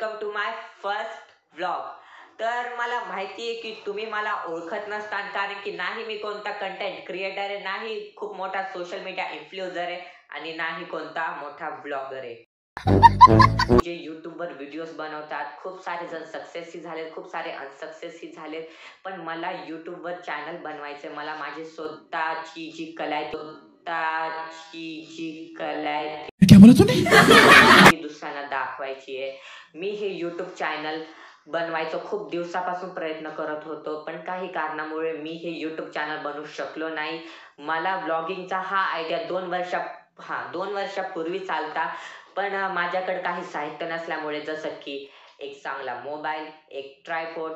Welcome to my first vlog. तर मला माहिती आहे की तुम्ही मला ओळखत नसतान, कारण की नाही मी कोणता कंटेंट क्रिएटर आहे, नाही खूप मोठा सोशल मीडिया इन्फ्लुएन्सर आहे आणि नाही कोणता मोठा ब्लॉगर आहे। जे यूट्यूबवर व्हिडिओज बनवतात, खूप सारे जण सक्सेसही झालेत, खूप सारे अनसक्सेसही झालेत, पण मला यूट्यूबवर चॅनल बनवायचे, मला माझी स्वतःची जी कला आहे ती दुसऱ्यांना दाखवायची आहे। मी हे यूट्यूब चॅनल बनवायचं खूप दिवसापासून प्रयत्न करत होतो, पण काही कारणामुळे मी हे यूट्यूब चॅनल बनवू शकलो नाही। मला ब्लॉगिंगचा हा आयडिया 2 वर्षापूर्वी चालता, पण माझ्याकडे काही साहित्य नसल्यामुळे, जसं की एक चांगला मोबाईल, एक ट्रायपॉड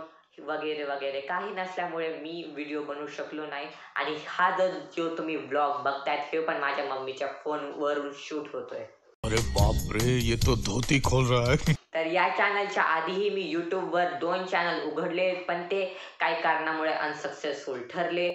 वगैरे वगैरे काही नसल्यामुळे मी व्हिडिओ बनवू शकलो नाही। आणि हा जो तुम्ही ब्लॉग बघतायत, हे पण माझ्या मम्मीच्या फोनवरून शूट होतोय। अरे बाप रे, ये तो धोती खोल रहा है। तर या चॅनलच्या आधीही मी यूट्यूबवर 2 चॅनल उघडले, पण ते काही कारणामुळे अनसक्सेसफुल ठरले।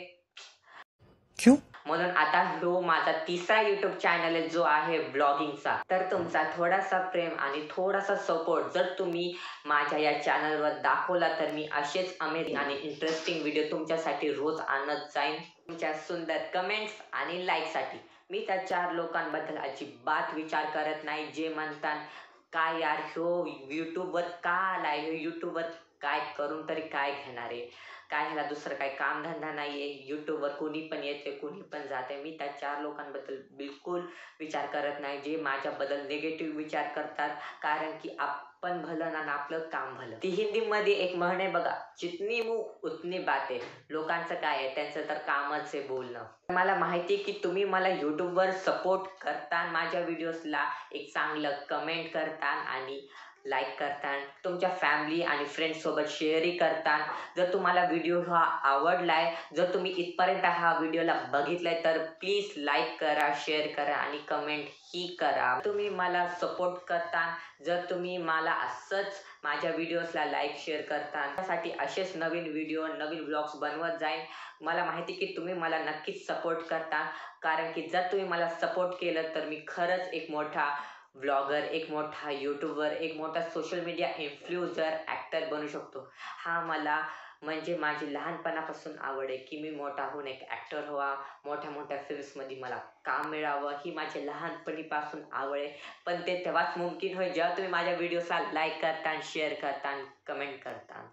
क्यों? म्हणून आता हा माझा तिसरा यूट्यूब चॅनल आहे, जो आहे ब्लॉगिंगचा। तर तुमचा थोडासा प्रेम आणि थोडासा सपोर्ट जर तुम्ही माझ्या या चॅनलवर दाखवला, तर मी असेच अमेझिंग आणि इंटरेस्टिंग व्हिडिओ तुमच्यासाठी रोज आणत जाईन। तुमच्या सुंदर कमेंट्स आणि लाईकसाठी मी त्या 4 लोकांबद्दल अजिबात विचार करत नाही, जे म्हणतात काय यार ह्यो यूट्यूबवर का आलाय, ह्यो यूट्यूबवर काय करून तरी काय घेणार आहे, काय ह्याला दुसरं काही कामधंदा नाहीये, यूट्यूबवर कोणी पण येते कोणी पण जाते। मी त्या 4 लोकांबद्दल बिलकुल विचार करत नाही, जे माझ्याबद्दल निगेटिव्ह विचार करतात, कारण की आपण भलं आणि आपलं काम भलं। ती हिंदीमध्ये एक म्हण आहे बघा, जितनी मुंह उतनी बातें। लोकांचं काय आहे, त्यांचं तर कामच आहे बोलणं। मला माहिती आहे की तुम्ही मला यूट्यूबवर सपोर्ट करता, माझ्या व्हिडिओजला एक चांगलं कमेंट करता आणि लाईक करता, तुमच्या फॅमिली आणि फ्रेंड्स सोबत शेअरही करता। जर तुम्हाला व्हिडिओ हा आवडलाय, जर तुम्ही इथपर्यंत हा व्हिडिओला बघितलाय, तर प्लीज लाईक करा, शेअर करा आणि कमेंट ही करा। तुम्ही मला सपोर्ट करता, जर तुम्ही मला असंच माझ्या व्हिडिओजला लाईक शेअर करता, त्यासाठी असेच नवीन व्हिडिओ नवीन ब्लॉग्स बनवत जाईन। मला माहिती की तुम्ही मला नक्कीच सपोर्ट करता, कारण की जर तुम्ही मला सपोर्ट केलं, तर मी खरंच एक मोठा ब्लॉगर, एक मोठा यूट्यूबर, एक मोठा सोशल मीडिया इन्फ्लुएन्सर, ॲक्टर बनू शकतो। हा मला म्हणजे माझी लहानपणापासून आवड आहे की मी मोठा होऊन एक ॲक्टर व्हावा, मोठ्या मोठ्या फिल्म्समध्ये मला काम मिळावं, ही माझी लहानपणीपासून आवड आहे। पण ते तेव्हाच मुमकिन होईल जेव्हा तुम्ही माझ्या व्हिडिओजला लाईक करता, शेअर करता, कमेंट करता।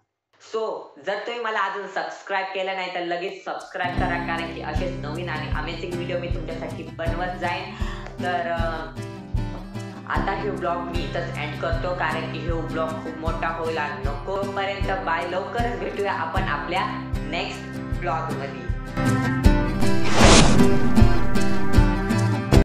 जर तुम्ही मला अजून सबस्क्राईब केलं नाही, तर लगेच सबस्क्राईब करा, कारण की असेच नवीन आणि अमेझिंग व्हिडिओ मी तुमच्यासाठी बनवत जाईन। तर आता हे ब्लॉग मी इथंच एंड करतो, कारण की हे ब्लॉग खूप मोठा होईल आणि नकोपर्यंत बाय। लवकरच भेटूया आपण आपल्या नेक्स्ट ब्लॉगमध्ये।